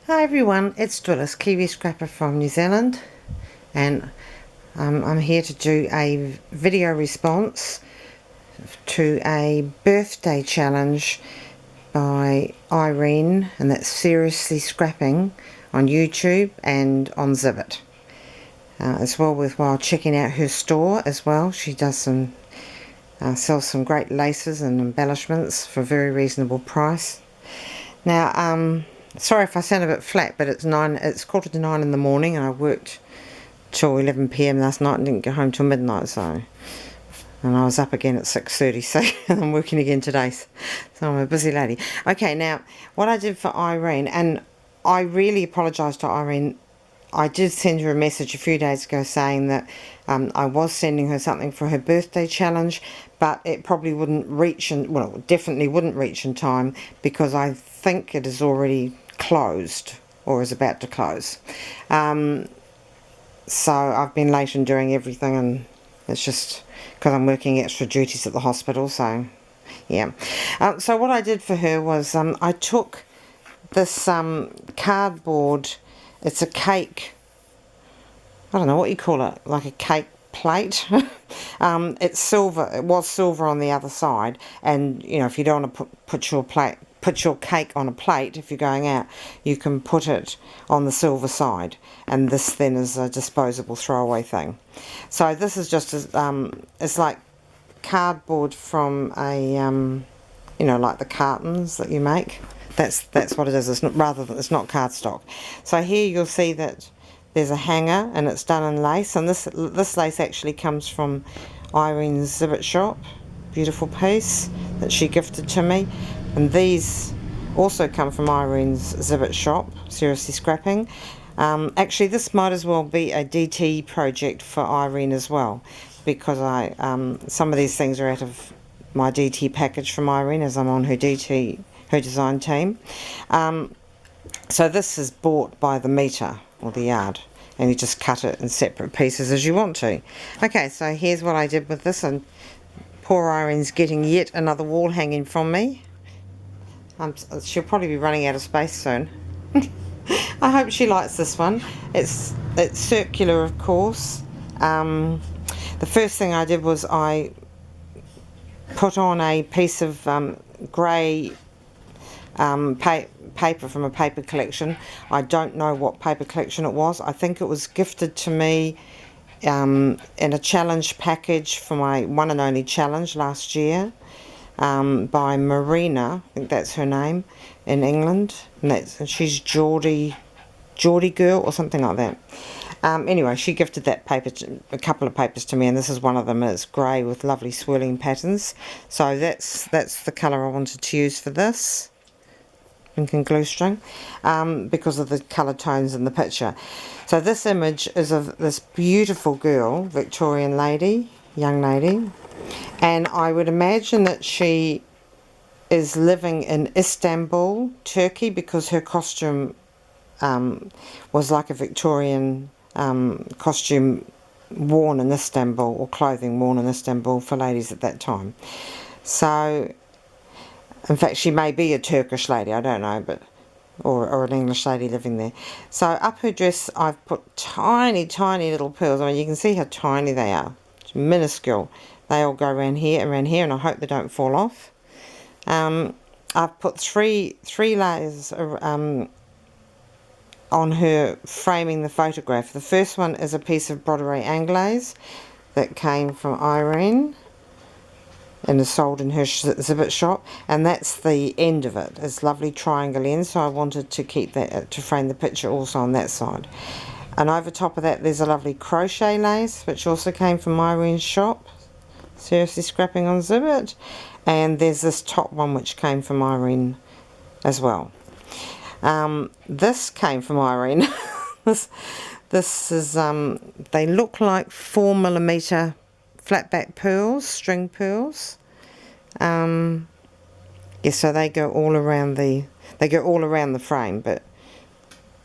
Hi everyone, it's Dwyllis, Kiwi Scrapper from New Zealand, and I'm here to do a video response to a birthday challenge by Irene, and that's Seriously Scrapping on YouTube and on Zibbit. It's well worthwhile checking out her store as well. She does sells some great laces and embellishments for a very reasonable price. Now, sorry if I sound a bit flat, but it's 9 in the morning, and I worked till 11 p.m. last night and didn't get home till midnight, and I was up again at 6:30, so I'm working again today, so I'm a busy lady. Okay, now, what I did for Irene, and I really apologise to Irene. I did send her a message a few days ago saying that I was sending her something for her birthday challenge, but it probably wouldn't reach, definitely wouldn't reach in time, because I think it is already closed or is about to close. So I've been late in doing everything, and it's just because I'm working extra duties at the hospital, so yeah. So what I did for her was I took this cardboard. It's a cake, I don't know what you call it, like a cake plate. It's silver. It was silver on the other side, and you know, if you don't want to put your cake on a plate, if you're going out, you can put it on the silver side, and this then is a disposable throwaway thing. So this is just it's like cardboard from a like the cartons that you make. That's what it is. It's not cardstock. So here you'll see that there's a hanger, and it's done in lace, and this lace actually comes from Irene's Zibbit shop. Beautiful piece that she gifted to me, and these also come from Irene's Zibbit shop, Seriously Scrapping. Actually, this might as well be a DT project for Irene as well, because some of these things are out of my DT package from Irene, as I'm on her design team. So this is bought by the metre or the yard, and you just cut it in separate pieces as you want to. Okay, so here's what I did with this, and poor Irene's getting yet another wall hanging from me. She'll probably be running out of space soon. I hope she likes this one. It's circular, of course. The first thing I did was I put on a piece of grey paper from a paper collection. I don't know what paper collection it was. I think it was gifted to me in a challenge package for my one and only challenge last year, by Marina, I think that's her name, in England, and she's Geordie girl or something like that. Anyway, she gifted that a couple of papers to me, and this is one of them. It's grey with lovely swirling patterns. So that's the colour I wanted to use for this. Pink and glue string, because of the colour tones in the picture. So this image is of this beautiful girl, Victorian young lady, and I would imagine that she is living in Istanbul, Turkey, because her costume was like a Victorian costume worn in Istanbul, or clothing worn in Istanbul for ladies at that time. So in fact, she may be a Turkish lady, I don't know, or an English lady living there. So up her dress, I've put tiny, tiny little pearls. I mean, you can see how tiny they are. It's minuscule. They all go around here, and I hope they don't fall off. I've put three layers on her, framing the photograph. The first one is a piece of broderie anglaise that came from Irene and is sold in her Zibbit shop, and that's the end of it. It's lovely triangle end, so I wanted to keep that to frame the picture also on that side. And over top of that, there's a lovely crochet lace, which also came from Irene's shop, Seriously Scrapping on Zibbit, and there's this top one which came from Irene as well. This came from Irene. This is they look like 4mm flat back pearls, string pearls. So they go all around the frame, but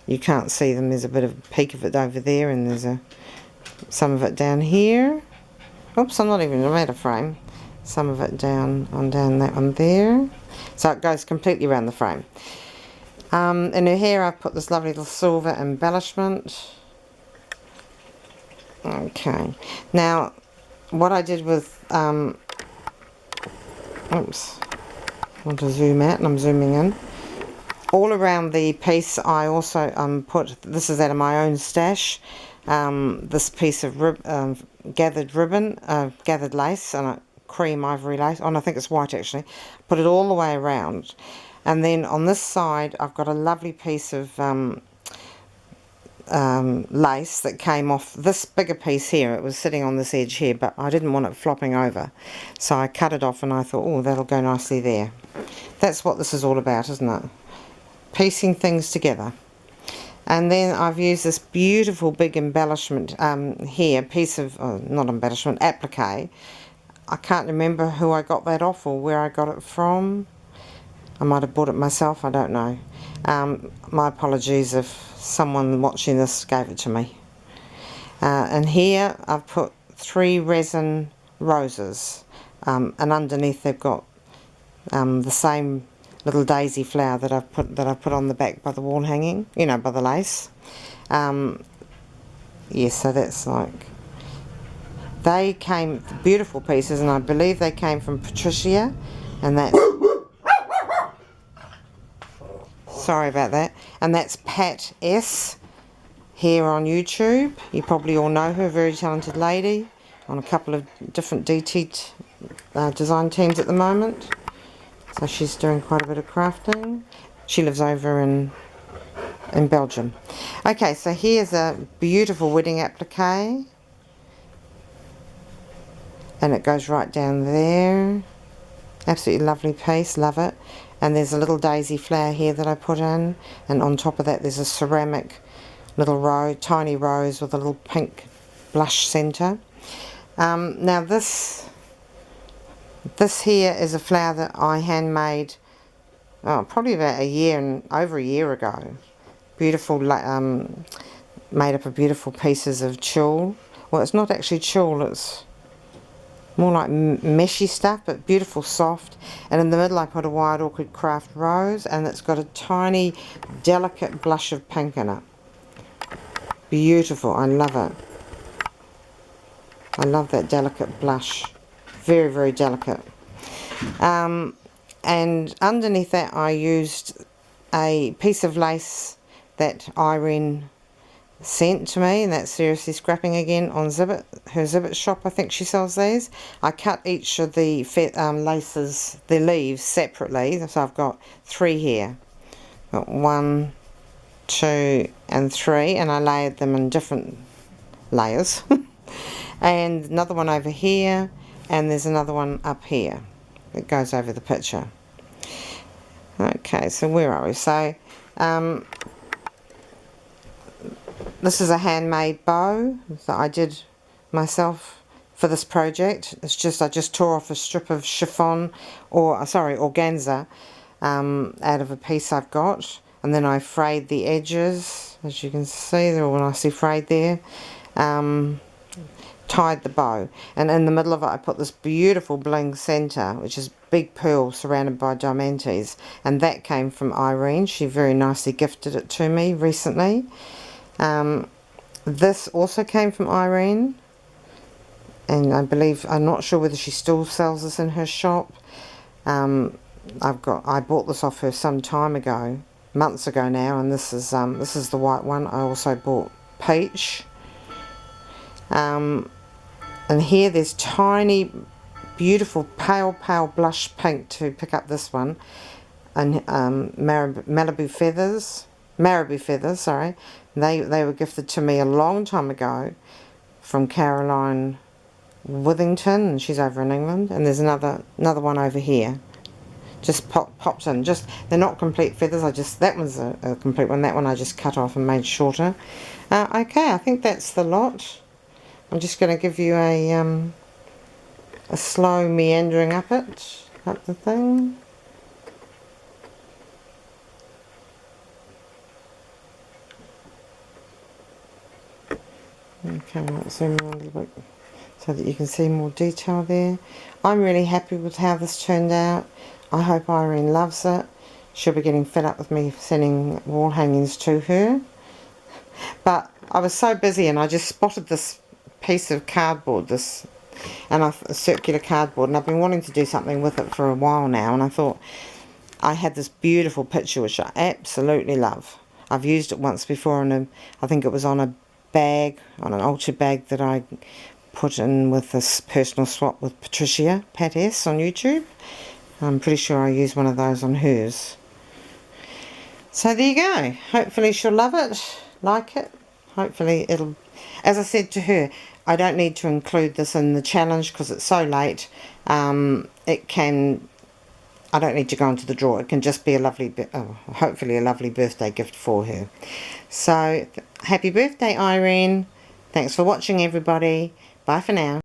you can't see them. There's a bit of a peak of it over there, and there's some of it down here. Oops, I'm not even at a frame. Some of it down that one there. So it goes completely around the frame. In her hair I've put this lovely little silver embellishment. Okay, now what I did with, oops, I want to zoom out and I'm zooming in. All around the piece I also put, this is out of my own stash, this piece of gathered ribbon, gathered lace, and cream ivory lace, oh no, I think it's white actually. Put it all the way around. And then on this side I've got a lovely piece of lace that came off this bigger piece here. It was sitting on this edge here, but I didn't want it flopping over, so I cut it off and I thought, oh, that'll go nicely there. That's what this is all about, isn't it? Piecing things together. And then I've used this beautiful big embellishment here, piece of, not embellishment, applique. I can't remember who I got that off or where I got it from. I might have bought it myself, I don't know. My apologies if someone watching this gave it to me. And here I've put 3 resin roses, and underneath they've got the same little daisy flower that I've put on the back by the wall hanging, you know, by the lace. Yeah, so that's like, they came, beautiful pieces, and I believe they came from Patricia, and that's, sorry about that, and that's Pat S here on YouTube. You probably all know her, very talented lady on a couple of different DT design teams at the moment. So she's doing quite a bit of crafting. She lives over in Belgium. Okay, so here's a beautiful wedding applique, and it goes right down there. Absolutely lovely piece, love it. And there's a little daisy flower here that I put in, and on top of that there's a ceramic little rose, tiny rose with a little pink blush centre. Now this here is a flower that I handmade, probably about over a year ago. Beautiful, made up of beautiful pieces of tulle. Well, it's not actually tulle, it's more like meshy stuff, but beautiful, soft. And in the middle I put a Wild Orchid Craft rose, and it's got a tiny, delicate blush of pink in it. Beautiful, I love it. I love that delicate blush. Very, very delicate. And underneath that I used a piece of lace that Irene sent to me, and that's Seriously Scrapping again on Zibbit, her Zibbit shop. I think she sells these. I cut each of the laces, the leaves, separately, so I've got 3 here. Got 1, 2 and 3, and I layered them in different layers. And another one over here, and there's another one up here that goes over the picture. Okay, so where are we? So this is a handmade bow that I did myself for this project. It's just, I just tore off a strip of chiffon, or organza, out of a piece I've got, and then I frayed the edges. As you can see, they're all nicely frayed there. Tied the bow, and in the middle of it I put this beautiful bling centre, which is big pearl surrounded by diamantes, and that came from Irene. She very nicely gifted it to me recently. This also came from Irene, and I believe, I'm not sure whether she still sells this in her shop. I bought this off her some time ago, months ago now, and this is the white one. I also bought peach. And here there's tiny, beautiful, pale blush pink to pick up this one, and Marabou feathers, sorry. They were gifted to me a long time ago from Caroline Withington, and she's over in England. And there's another one over here, just popped in. Just, they're not complete feathers. That one's a complete one. That one I just cut off and made shorter. Okay, I think that's the lot. I'm just going to give you a slow meandering up the thing. Okay, let's zoom around a little bit so that you can see more detail there. I'm really happy with how this turned out. I hope Irene loves it. she'll be getting fed up with me sending wall hangings to her. But I was so busy and I just spotted this piece of cardboard, a circular cardboard, and I've been wanting to do something with it for a while now, and I thought I had this beautiful picture which I absolutely love. I've used it once before I think it was on a bag, on an ultra bag that I put in with this personal swap with Patricia, Pat S, on YouTube. I'm pretty sure I used one of those on hers. So there you go. Hopefully she'll love it, like it. Hopefully it'll, as I said to her, I don't need to include this in the challenge because it's so late. I don't need to go into the drawer. It can just be a lovely, hopefully a lovely birthday gift for her. So happy birthday, Irene. Thanks for watching, everybody. Bye for now.